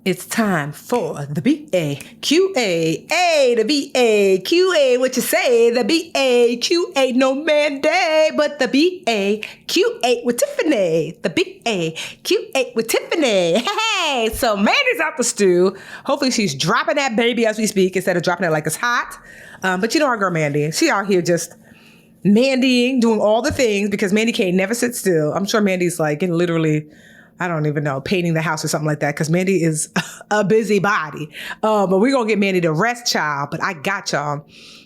It's time for the BAQA. A, the BAQA. What you say? The BAQA. No man day, but the BAQA with Tiffany. The BAQA with Tiffany. Hey, so Mandy's out the stew. Hopefully she's dropping that baby as we speak instead of dropping it like it's hot. But you know our girl Mandy. She out here just Mandying, doing all the things because Mandy can't never sit still. I'm sure Mandy's like literally, I don't even know, painting the house or something like that because Mandy is a busybody. But we're going to get Mandy to rest, child. But I got y'all.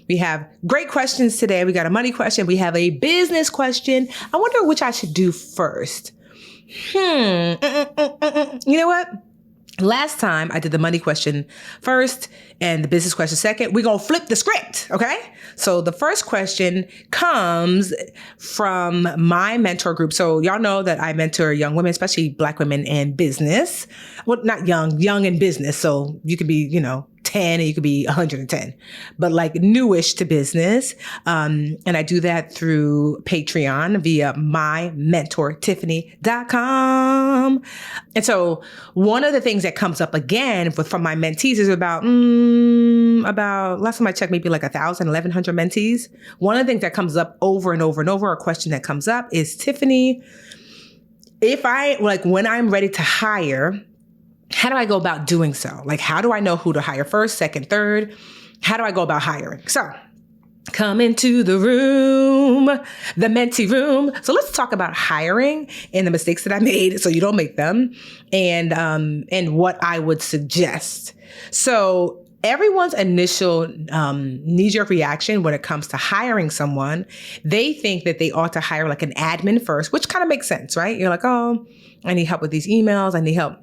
We have great questions today. We got a money question. We have a business question. I wonder which I should do first. You know what? Last time I did the money question first and the business question second. We're going to flip the script, okay? So the first question comes from my mentor group. So y'all know that I mentor young women, especially Black women in business. Well, not young in business. So you could be, 10 and you could be 110, but like newish to business. And I do that through Patreon via mymentortiffany.com. And so one of the things that comes up again from my mentees is about last time I checked, maybe like 1,000, 1,100 mentees. One of the things that comes up over and over and over, a question that comes up is, Tiffany, when I'm ready to hire, how do I go about doing so? Like, how do I know who to hire first, second, third? How do I go about hiring? So come into the room, the mentee room. So let's talk about hiring and the mistakes that I made so you don't make them and what I would suggest. So everyone's initial knee-jerk reaction when it comes to hiring someone, they think that they ought to hire like an admin first, which kind of makes sense, right? You're like, oh, I need help with these emails. I need help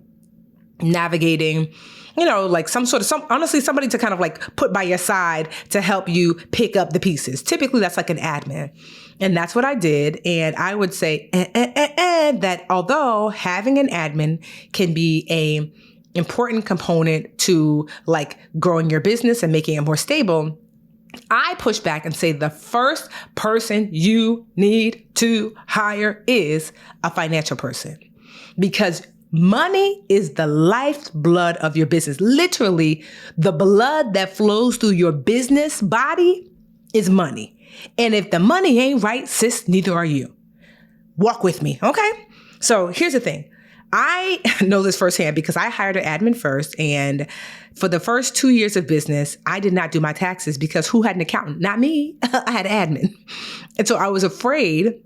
navigating, like honestly, somebody to kind of like put by your side to help you pick up the pieces. Typically that's like an admin. And that's what I did. And I would say that although having an admin can be a important component to like growing your business and making it more stable, I push back and say the first person you need to hire is a financial person, because money is the lifeblood of your business. Literally, the blood that flows through your business body is money. And if the money ain't right, sis, neither are you. Walk with me, okay? So here's the thing. I know this firsthand because I hired an admin first. And for the first 2 years of business, I did not do my taxes because who had an accountant? Not me. I had an admin. And so I was afraid.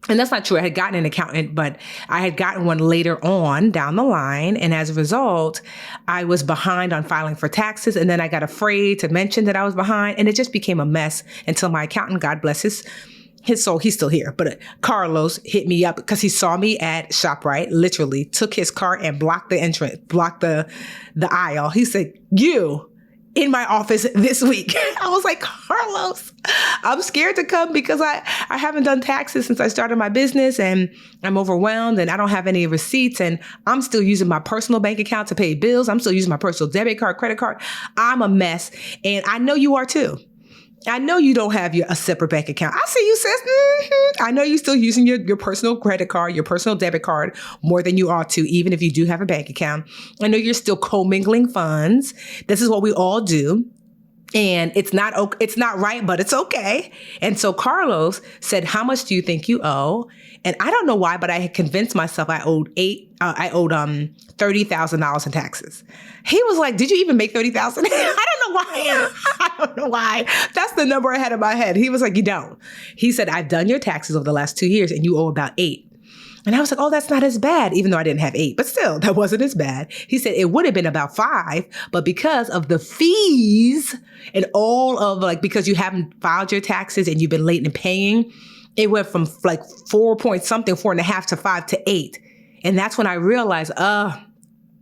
And that's not true. I had gotten an accountant, but I had gotten one later on down the line. And as a result, I was behind on filing for taxes. And then I got afraid to mention that I was behind. And it just became a mess until my accountant, God bless his soul, he's still here. But Carlos hit me up because he saw me at ShopRite, literally took his car and blocked the entrance, blocked the aisle. He said, "You in my office this week." I was like, Carlos, I'm scared to come because I haven't done taxes since I started my business and I'm overwhelmed and I don't have any receipts and I'm still using my personal bank account to pay bills. I'm still using my personal debit card, credit card. I'm a mess. And I know you are too. I know you don't have a separate bank account. I see you, sis. I know you're still using your personal credit card, your personal debit card more than you ought to, even if you do have a bank account. I know you're still commingling funds. This is what we all do. And it's not right, but it's okay. And so Carlos said, "How much do you think you owe?" And I don't know why, but I had convinced myself I owed $30,000 in taxes. He was like, "Did you even make $30,000?" I don't know why. I don't know why. That's the number I had in my head. He was like, "You don't." He said, "I've done your taxes over the last 2 years and you owe about 8." And I was like, "Oh, that's not as bad," even though I didn't have 8, but still, that wasn't as bad. He said it would have been about 5, but because of the fees and all of because you haven't filed your taxes and you've been late in paying, it went from like 4.5 to 5 to 8. And that's when I realized,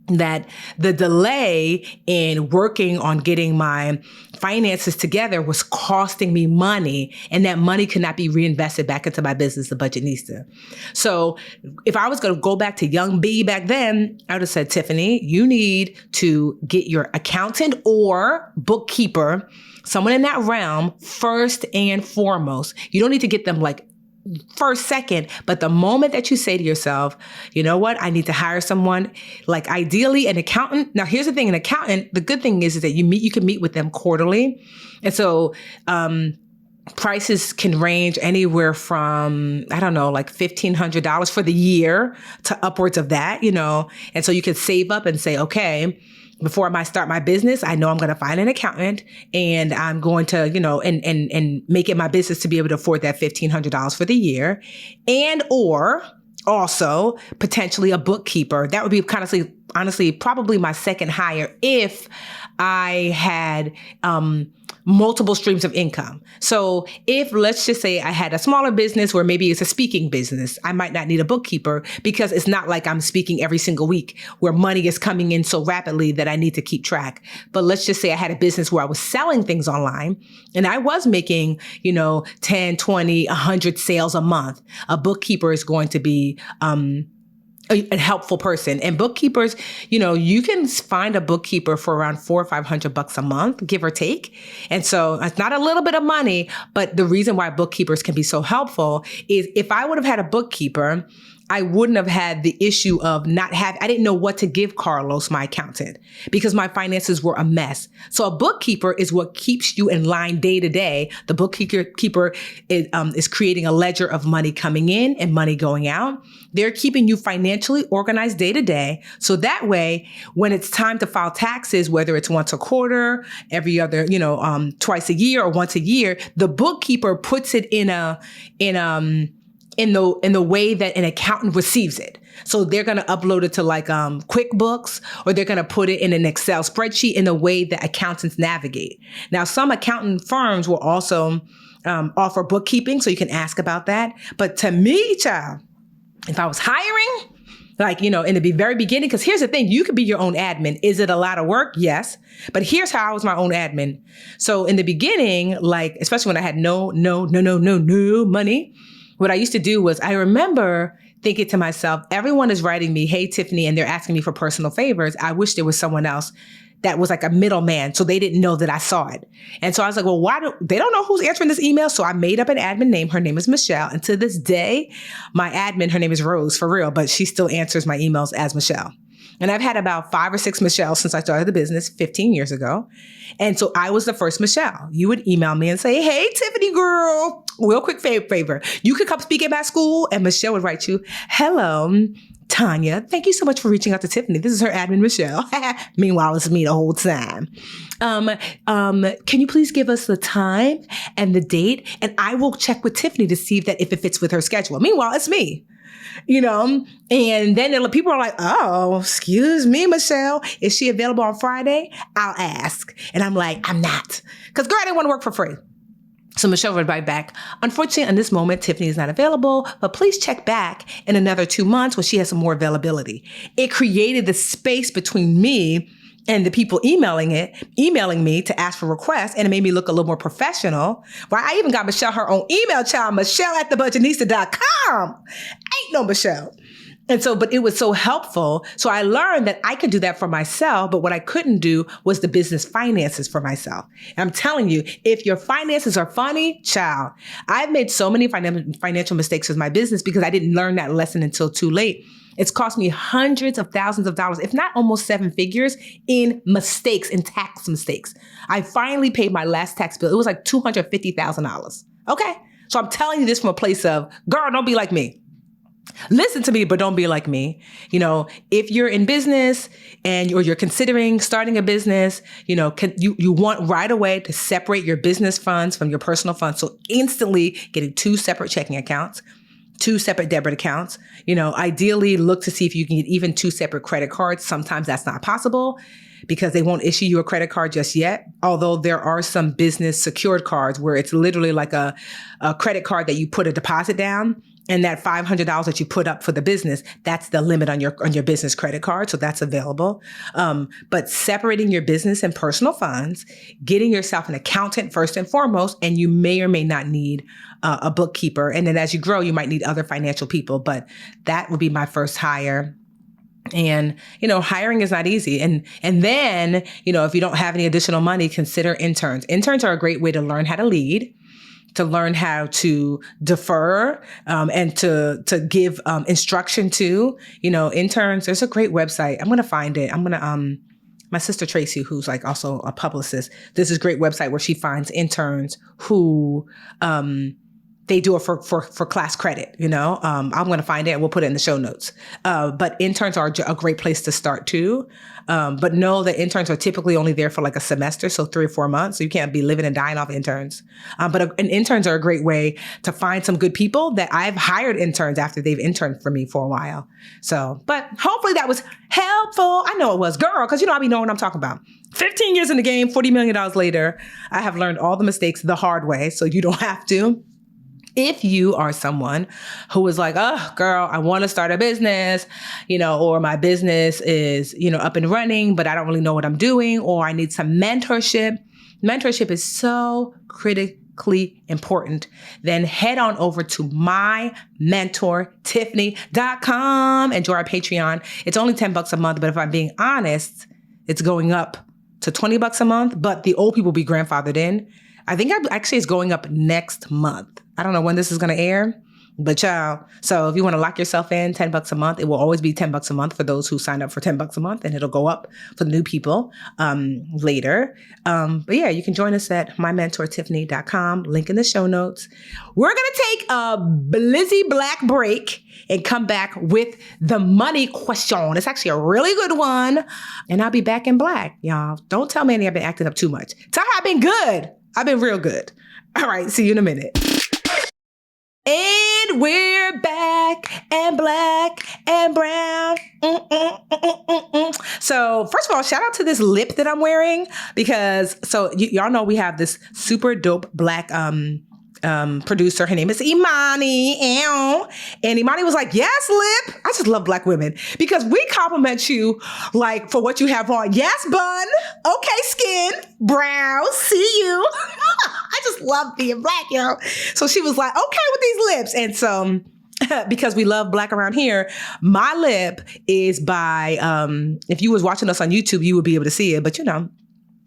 that the delay in working on getting my finances together was costing me money, and that money could not be reinvested back into my business, the budget needs to. So if I was going to go back to young B back then, I would have said, Tiffany, you need to get your accountant or bookkeeper, someone in that realm, first and foremost. You don't need to get them like first, second. But the moment that you say to yourself, you know what, I need to hire someone, like ideally an accountant. Now, here's the thing, an accountant, the good thing is that you can meet with them quarterly. And so, prices can range anywhere from, I don't know, like $1,500 for the year to upwards of that, And so you can save up and say, okay, before I might start my business, I know I'm going to find an accountant and I'm going to, and make it my business to be able to afford that $1,500 for the year, and or also potentially a bookkeeper. That would be honestly, probably my second hire if I had multiple streams of income. So if, let's just say I had a smaller business where maybe it's a speaking business, I might not need a bookkeeper because it's not like I'm speaking every single week where money is coming in so rapidly that I need to keep track. But let's just say I had a business where I was selling things online and I was making, 10, 20, 100 sales a month. A bookkeeper is going to be, a helpful person. And bookkeepers, you can find a bookkeeper for around $400 or $500 a month, give or take. And so it's not a little bit of money, but the reason why bookkeepers can be so helpful is if I would have had a bookkeeper, I wouldn't have had the issue of I didn't know what to give Carlos, my accountant, because my finances were a mess. So a bookkeeper is what keeps you in line day to day. The bookkeeper is creating a ledger of money coming in and money going out. They're keeping you financially organized day to day. So that way, when it's time to file taxes, whether it's once a quarter, every other, twice a year or once a year, the bookkeeper puts it in the way that an accountant receives it. So they're going to upload it to like QuickBooks, or they're going to put it in an Excel spreadsheet in the way that accountants navigate. Now, some accountant firms will also offer bookkeeping, so you can ask about that. But to me, child, if I was hiring, in the very beginning, because here's the thing, you could be your own admin. Is it a lot of work? Yes. But here's how I was my own admin. So in the beginning, especially when I had no money, what I used to do was I remember thinking to myself, everyone is writing me, hey, Tiffany, and they're asking me for personal favors. I wish there was someone else that was like a middleman, so they didn't know that I saw it. And so I was like, well, they don't know who's answering this email? So I made up an admin name. Her name is Michelle. And to this day, my admin, her name is Rose, for real, but she still answers my emails as Michelle. And I've had about 5 or 6 Michelles since I started the business 15 years ago. And so I was the first Michelle. You would email me and say, hey, Tiffany girl, real quick favor. You could come speak at my school. And Michelle would write you, hello, Tanya, thank you so much for reaching out to Tiffany. This is her admin, Michelle. Meanwhile, it's me the whole time. Can you please give us the time and the date? And I will check with Tiffany to see if it fits with her schedule. Meanwhile, it's me. And then people are like, oh, excuse me, Michelle, is she available on Friday? I'll ask. And I'm like, I'm not. Because girl, I didn't want to work for free. So Michelle would write back, unfortunately, in this moment, Tiffany is not available, but please check back in another 2 months when she has some more availability. It created the space between me and the people emailing me to ask for requests, and it made me look a little more professional. Right? I even got Michelle her own email, child, Michelle@thebudgetnista.com. Ain't no Michelle. And so, but it was so helpful. So I learned that I could do that for myself, but what I couldn't do was the business finances for myself. And I'm telling you, if your finances are funny, child, I've made so many financial mistakes with my business because I didn't learn that lesson until too late. It's cost me hundreds of thousands of dollars, if not almost 7 figures in mistakes, in tax mistakes. I finally paid my last tax bill. It was like $250,000. Okay. So I'm telling you this from a place of, girl, don't be like me. Listen to me, but don't be like me. If you're in business or you're considering starting a business, you want right away to separate your business funds from your personal funds. So instantly getting 2 separate checking accounts, 2 separate debit accounts. Ideally look to see if you can get even 2 separate credit cards. Sometimes that's not possible because they won't issue you a credit card just yet. Although there are some business secured cards where it's literally like a credit card that you put a deposit down. And that $500 that you put up for the business, that's the limit on your business credit card. So that's available. But separating your business and personal funds, getting yourself an accountant first and foremost, and you may or may not need a bookkeeper. And then as you grow, you might need other financial people. But that would be my first hire. And, hiring is not easy. And then, if you don't have any additional money, consider interns. Interns are a great way to learn how to lead, to learn how to defer and to give instruction to, interns. There's a great website. I'm going to find it. I'm going to, my sister Tracy, who's like also a publicist, this is a great website where she finds interns who they do it for class credit, I'm going to find it and we'll put it in the show notes. But interns are a great place to start too. But know that interns are typically only there for like a semester, so 3 or 4 months. So you can't be living and dying off interns. But interns are a great way to find some good people that I've hired interns after they've interned for me for a while. So, but hopefully that was helpful. I know it was, girl, because I be knowing what I'm talking about. 15 years in the game, $40 million later, I have learned all the mistakes the hard way, so you don't have to. If you are someone who is like, oh, girl, I want to start a business, or my business is, up and running, but I don't really know what I'm doing, or I need some mentorship. Mentorship is so critically important. Then head on over to mymentortiffany.com and join our Patreon. It's only $10 a month, but if I'm being honest, it's going up to $20 a month, but the old people will be grandfathered in. I think actually it's going up next month. I don't know when this is going to air, but child. So if you want to lock yourself in, $10 a month, it will always be $10 a month for those who sign up for $10 a month, and it'll go up for the new people later. But yeah, you can join us at mymentortiffany.com, link in the show notes. We're going to take a Blizzy Black break and come back with the money question. It's actually a really good one. And I'll be back in black, y'all. Don't tell me I've been acting up too much. Tell her I've been good. I've been real good. All right, see you in a minute. And we're back and black and brown. So first of all, shout out to this lip that I'm wearing because y'all know we have this super dope black producer. Her name is Imani. And Imani was like, yes, lip. I just love black women because we compliment you like for what you have on. Yes, bun. Okay, skin. Brows. See you. I just love being black, yo. So she was like, okay with these lips. And so because we love black around here, my lip is by, if you was watching us on YouTube, you would be able to see it, but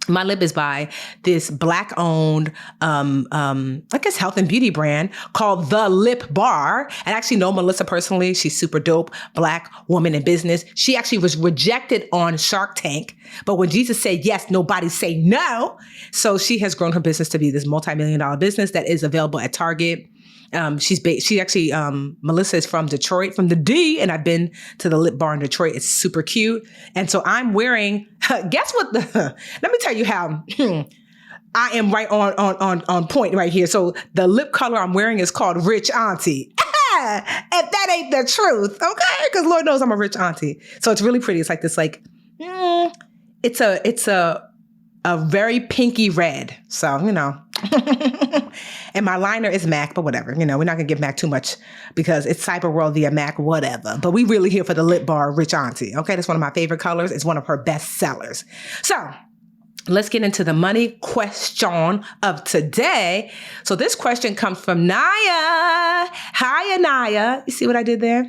my lip is by this Black-owned, I guess, health and beauty brand called The Lip Bar. And I actually know Melissa personally. She's super dope, Black woman in business. She actually was rejected on Shark Tank. But when Jesus said yes, nobody say no. So she has grown her business to be this multi-million-dollar business that is available at Target. Melissa is from Detroit, from the D, and I've been to the Lip Bar in Detroit. It's super cute. And so I'm wearing, guess what let me tell you how I am right on point right here. So the lip color I'm wearing is called Rich Auntie. If that ain't the truth, okay? Because Lord knows I'm a rich auntie. So it's really pretty. It's like this, it's a very pinky red. So, and my liner is MAC, but whatever. We're not going to give MAC too much because it's Cyber World via MAC, whatever. But we really here for the Lip Bar Rich Auntie. Okay, that's one of my favorite colors. It's one of her best sellers. So let's get into the money question of today. So this question comes from Naya. Hi, Naya. You see what I did there?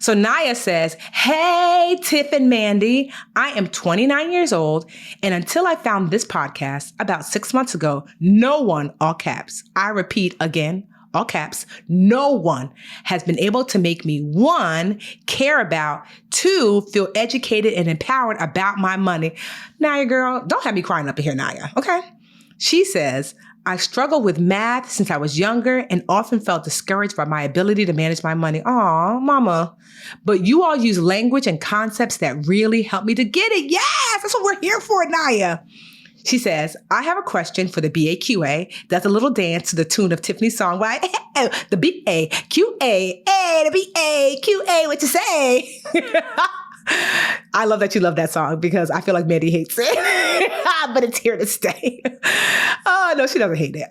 So Naya says, hey, Tiff and Mandy, I am 29 years old. And until I found this podcast about 6 months ago, no one, all caps, I repeat again, all caps, no one has been able to make me, 1, care about, 2, feel educated and empowered about my money. Naya, girl, don't have me crying up in here, Naya. Okay. She says, I struggled with math since I was younger and often felt discouraged by my ability to manage my money. Aw, mama. But you all use language and concepts that really help me to get it. Yes, that's what we're here for, Naya. She says, I have a question for the BAQA. Does a little dance to the tune of Tiffany's song, right? The BAQA, the BAQA, what you say? I love that you love that song because I feel like Mandy hates it, but it's here to stay. Oh, no, she doesn't hate it.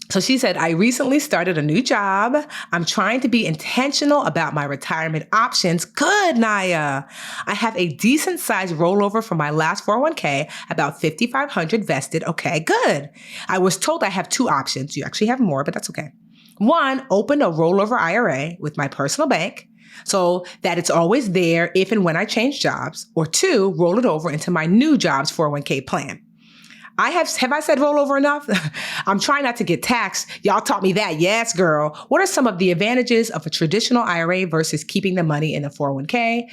So she said, I recently started a new job. I'm trying to be intentional about my retirement options. Good, Naya. I have a decent sized rollover from my last 401k, about $5,500 vested. Okay, good. I was told I have 2 options. You actually have more, but that's okay. 1, open a rollover IRA with my personal bank, so that it's always there if and when I change jobs, or 2, roll it over into my new job's 401k plan. Have I said rollover enough? I'm trying not to get taxed. Y'all taught me that. Yes, girl. What are some of the advantages of a traditional IRA versus keeping the money in a 401k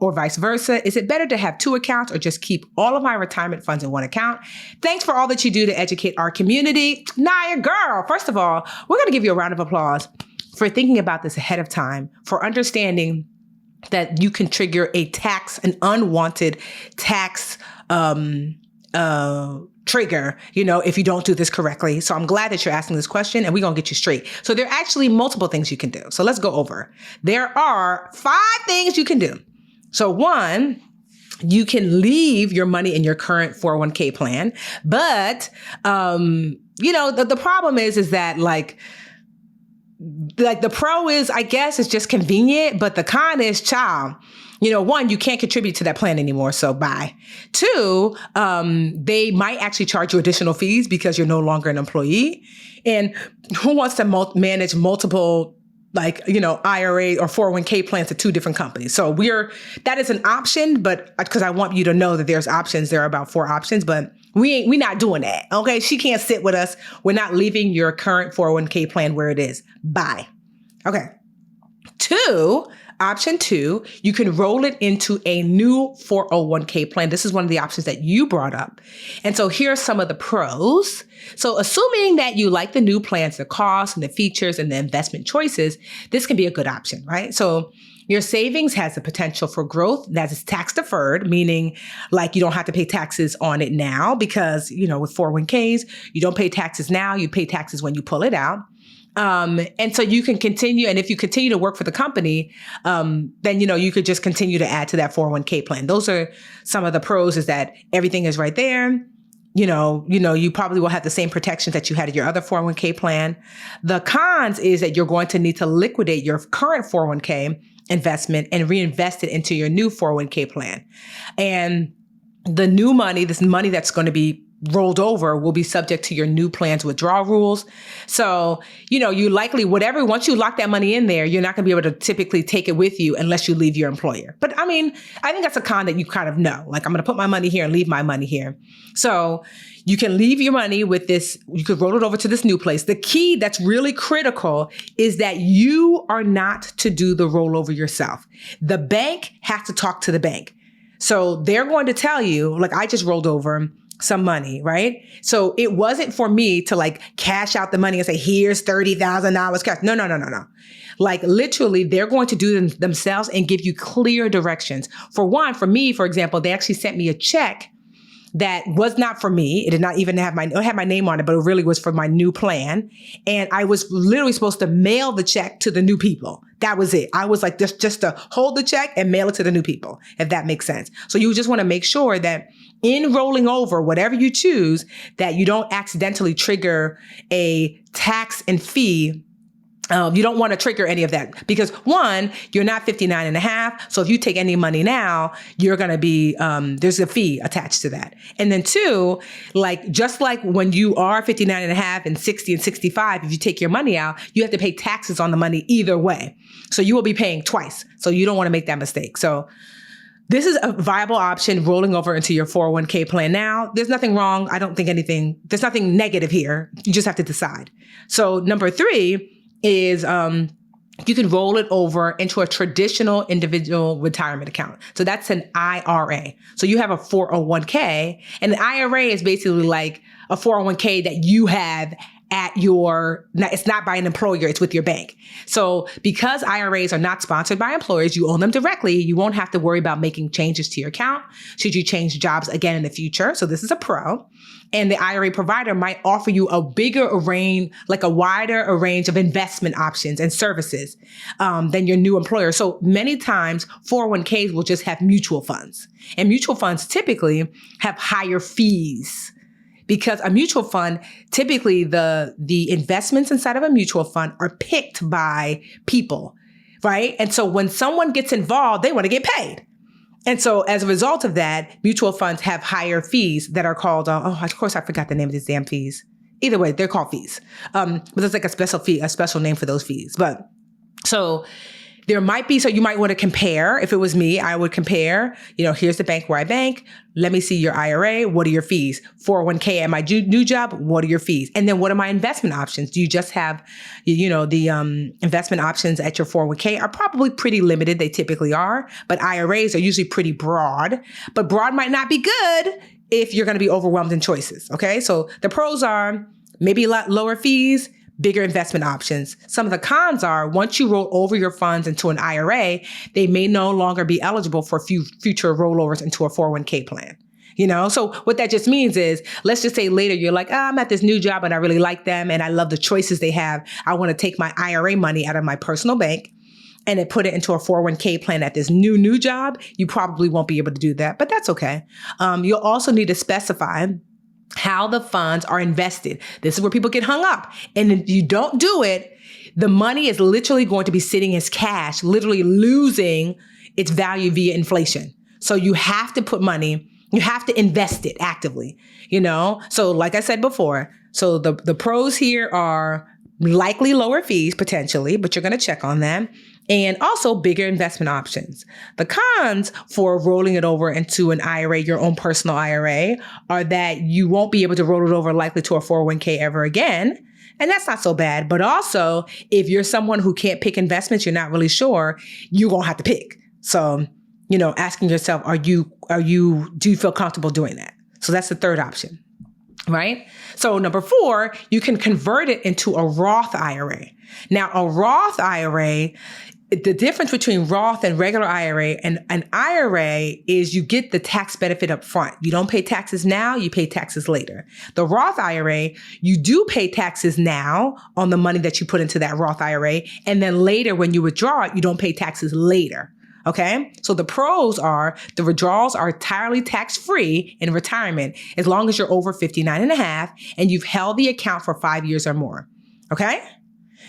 or vice versa? Is it better to have two accounts or just keep all of my retirement funds in one account? Thanks for all that you do to educate our community. Naya, girl, first of all, we're going to give you a round of applause for thinking about this ahead of time, for understanding that you can trigger an unwanted tax trigger, if you don't do this correctly. So I'm glad that you're asking this question, and we're going to get you straight. So there are actually multiple things you can do. So let's go over. There are 5 things you can do. So 1, you can leave your money in your current 401k plan. But, the problem is that like the pro is, I guess, it's just convenient, but the con is, child, 1, you can't contribute to that plan anymore, so bye. 2, they might actually charge you additional fees because you're no longer an employee. And who wants to manage multiple, IRA or 401k plans at 2 different companies? So that is an option, but because I want you to know that there's options, there are about 4 options, but we're not doing that. Okay. She can't sit with us. We're not leaving your current 401k plan where it is. Bye. Okay. 2, option 2, you can roll it into a new 401k plan. This is one of the options that you brought up. And so here are some of the pros. So assuming that you like the new plans, the costs and the features and the investment choices, this can be a good option, right? So your savings has the potential for growth that is tax deferred, meaning like you don't have to pay taxes on it now because, with 401ks, you don't pay taxes now, you pay taxes when you pull it out. And so you can continue. And if you continue to work for the company, then, you could just continue to add to that 401k plan. Those are some of the pros, is that everything is right there. You probably will have the same protections that you had in your other 401k plan. The cons is that you're going to need to liquidate your current 401k investment and reinvest it into your new 401k plan. And the new money, this money that's going to be rolled over, will be subject to your new plan's withdrawal rules. So, you likely, once you lock that money in there, you're not going to be able to typically take it with you unless you leave your employer. But I think that's a con that you kind of know, like, I'm going to put my money here and leave my money here. So you can leave your money with this, you could roll it over to this new place. The key that's really critical is that you are not to do the rollover yourself. The bank has to talk to the bank. So they're going to tell you, like, I just rolled over some money, right? So it wasn't for me to cash out the money and say, here's $30,000 cash. No. Like, literally, they're going to do them themselves and give you clear directions. For me, for example, they actually sent me a check that was not for me. It did not even have it had my name on it, but it really was for my new plan. And I was literally supposed to mail the check to the new people. That was it. I was like, just to hold the check and mail it to the new people, if that makes sense. So you just want to make sure that in rolling over whatever you choose, that you don't accidentally trigger a tax and fee. You don't want to trigger any of that because 1, you're not 59 and a half. So if you take any money now, you're going to be, there's a fee attached to that. And then 2, just like when you are 59 and a half and 60 and 65, if you take your money out, you have to pay taxes on the money either way. So you will be paying twice. So you don't want to make that mistake. So this is a viable option, rolling over into your 401k plan now. There's nothing wrong. There's nothing negative here. You just have to decide. So number 3 is you can roll it over into a traditional individual retirement account. So that's an IRA. So you have a 401k, and an IRA is basically like a 401k that you have it's not by an employer, it's with your bank. So because IRAs are not sponsored by employers, you own them directly, you won't have to worry about making changes to your account should you change jobs again in the future. So this is a pro. And the IRA provider might offer you a wider range of investment options and services than your new employer. So many times 401ks will just have mutual funds, and mutual funds typically have higher fees. Because a mutual fund, typically the investments inside of a mutual fund are picked by people, right? And so when someone gets involved, they want to get paid. And so as a result of that, mutual funds have higher fees that are called, of course, I forgot the name of these damn fees. Either way, they're called fees. But there's like a special name for those fees. But so There might be, so you might want to compare. If it was me, I would compare, here's the bank where I bank. Let me see your IRA. What are your fees? 401k at my new job. What are your fees? And then what are my investment options? Do you just have, the investment options at your 401k are probably pretty limited. They typically are, but IRAs are usually pretty broad, but broad might not be good if you're going to be overwhelmed in choices. Okay. So the pros are maybe a lot lower fees, bigger investment options. Some of the cons are once you roll over your funds into an IRA, they may no longer be eligible for future rollovers into a 401k plan. So what that just means is, let's just say later you're like, I'm at this new job and I really like them and I love the choices they have. I want to take my IRA money out of my personal bank and then put it into a 401k plan at this new job. You probably won't be able to do that, but that's okay. You'll also need to specify how the funds are invested. This is where people get hung up. And if you don't do it, the money is literally going to be sitting as cash, literally losing its value via inflation. So you have to put money, you have to invest it actively, So like I said before, so the pros here are likely lower fees potentially, but you're going to check on them. And also bigger investment options. The cons for rolling it over into an IRA, your own personal IRA, are that you won't be able to roll it over likely to a 401k ever again. And that's not so bad. But also, if you're someone who can't pick investments, you're not really sure, you're going to have to pick. So, asking yourself, do you feel comfortable doing that? So that's the third option. Right? So number 4, you can convert it into a Roth IRA. Now, a Roth IRA, the difference between Roth and regular IRA and an IRA is you get the tax benefit up front. You don't pay taxes now, you pay taxes later. The Roth IRA, you do pay taxes now on the money that you put into that Roth IRA. And then later when you withdraw it, you don't pay taxes later. Okay. So the pros are the withdrawals are entirely tax-free in retirement as long as you're over 59 and a half and you've held the account for 5 years or more. Okay.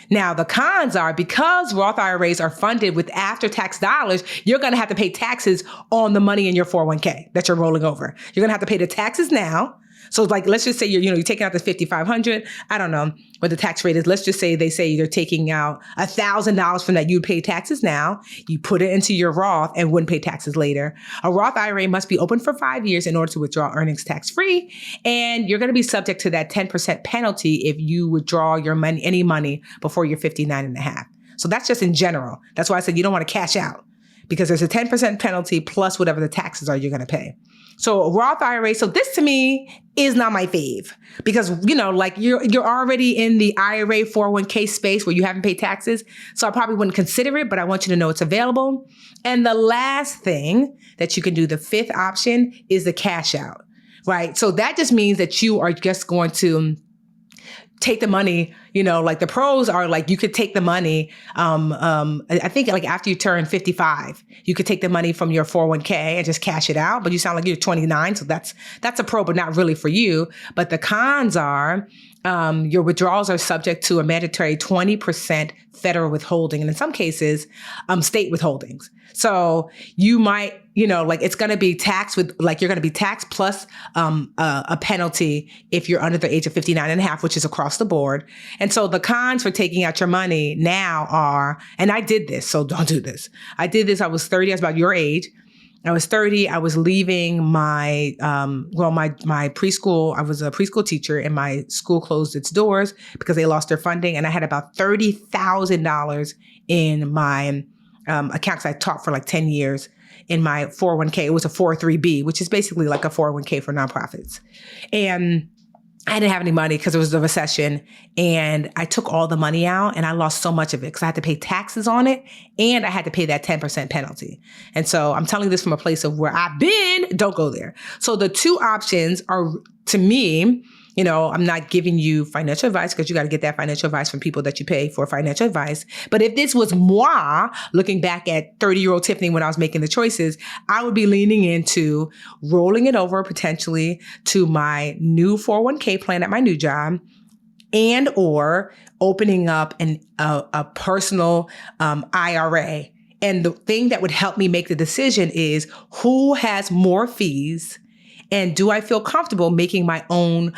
Now, the cons are because Roth IRAs are funded with after-tax dollars, you're going to have to pay taxes on the money in your 401k that you're rolling over. You're going to have to pay the taxes now. So like, let's just say you're taking out the $5,500. I don't know what the tax rate is. Let's just say they say you're taking out $1,000 from that. You'd pay taxes now. You put it into your Roth and wouldn't pay taxes later. A Roth IRA must be open for 5 years in order to withdraw earnings tax-free. And you're going to be subject to that 10% penalty if you withdraw your money, any money before you're 59 and a half. So that's just in general. That's why I said you don't want to cash out because there's a 10% penalty plus whatever the taxes are you're going to pay. So a Roth IRA, so this to me is not my fave because, like you're already in the IRA 401k space where you haven't paid taxes. So I probably wouldn't consider it, but I want you to know it's available. And the last thing that you can do, the 5th option, is the cash out, right? So that just means that you are just going to take the money, like the pros are like, you could take the money. I think like after you turn 55, you could take the money from your 401k and just cash it out. But you sound like you're 29. So that's a pro, but not really for you. But the cons are, your withdrawals are subject to a mandatory 20% federal withholding. And in some cases, state withholdings. So you might, it's going to be taxed with, you're going to be taxed plus a penalty if you're under the age of 59 and a half, which is across the board. And so the cons for taking out your money now are, and I did this, so don't do this. I did this. I was 30. I was about your age. I was 30. I was leaving my preschool. I was a preschool teacher and my school closed its doors because they lost their funding. And I had about $30,000 in my accounts I taught for 10 years in my 401k. It was a 403b, which is basically like a 401k for nonprofits. And I didn't have any money because it was a recession and I took all the money out and I lost so much of it because I had to pay taxes on it and I had to pay that 10% penalty. And so I'm telling you this from a place of where I've been, don't go there. So the 2 options are, to me, I'm not giving you financial advice because you got to get that financial advice from people that you pay for financial advice. But if this was moi, looking back at 30-year-old Tiffany when I was making the choices, I would be leaning into rolling it over potentially to my new 401k plan at my new job and or opening up a personal IRA. And the thing that would help me make the decision is who has more fees. And do I feel comfortable making my own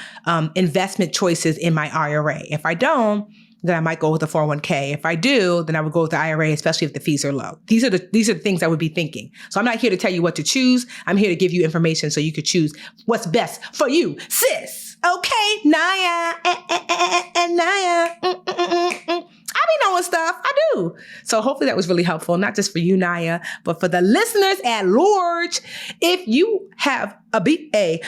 investment choices in my IRA? If I don't, then I might go with the 401k. If I do, then I would go with the IRA, especially if the fees are low. These are the things I would be thinking. So I'm not here to tell you what to choose. I'm here to give you information so you could choose what's best for you, sis. Okay, Naya, Naya. I be knowing stuff. I do. So hopefully that was really helpful, not just for you, Naya, but for the listeners at large. If you have a BAQA,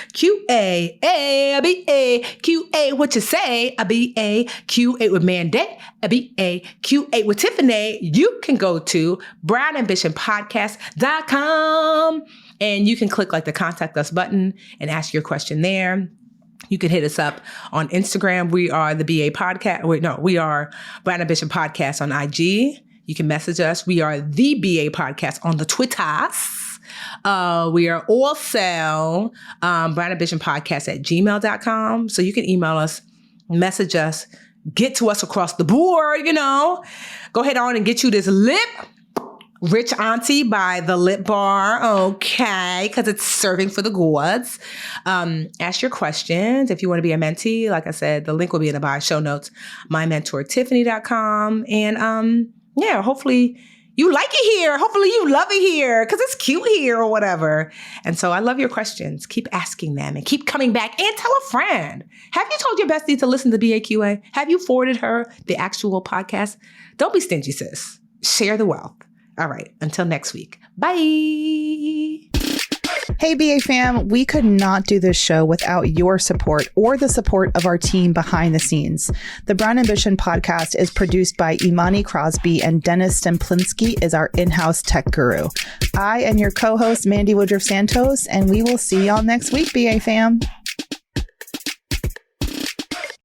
what you say, a BAQA with Mandy, a BAQA with Tiffany, you can go to brownambitionpodcast.com and you can click like the contact us button and ask your question there. You can hit us up on Instagram. We are the BA Podcast. We are Brown Ambition Podcast on IG. You can message us. We are the BA Podcast on the Twitters. We are also Brown Ambition Podcast at gmail.com. So you can email us, message us, get to us across the board, Go ahead on and get you this lip. Rich Auntie by the Lip Bar, okay, because it's serving for the gods. Ask your questions. If you want to be a mentee, like I said, the link will be in the bio show notes, mymentortiffany.com. And hopefully you like it here. Hopefully you love it here because it's cute here or whatever. And so I love your questions. Keep asking them and keep coming back and tell a friend. Have you told your bestie to listen to BAQA? Have you forwarded her the actual podcast? Don't be stingy, sis. Share the wealth. All right. Until next week. Bye. Hey, BA fam, we could not do this show without your support or the support of our team behind the scenes. The Brown Ambition podcast is produced by Imani Crosby and Dennis Stemplinsky is our in-house tech guru. I am your co-host, Mandy Woodruff-Santos, and we will see y'all next week, BA fam.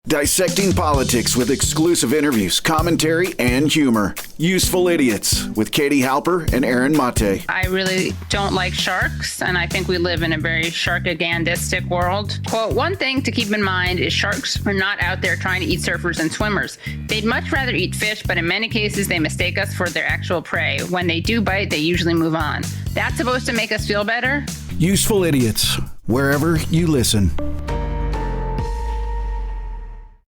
Dissecting politics with exclusive interviews, commentary, and humor. Useful Idiots with Katie Halper and Aaron Mate. I really don't like sharks, and I think we live in a very sharkagandistic world. Quote, one thing to keep in mind is sharks are not out there trying to eat surfers and swimmers. They'd much rather eat fish, but in many cases, they mistake us for their actual prey. When they do bite, they usually move on. That's supposed to make us feel better? Useful Idiots, wherever you listen.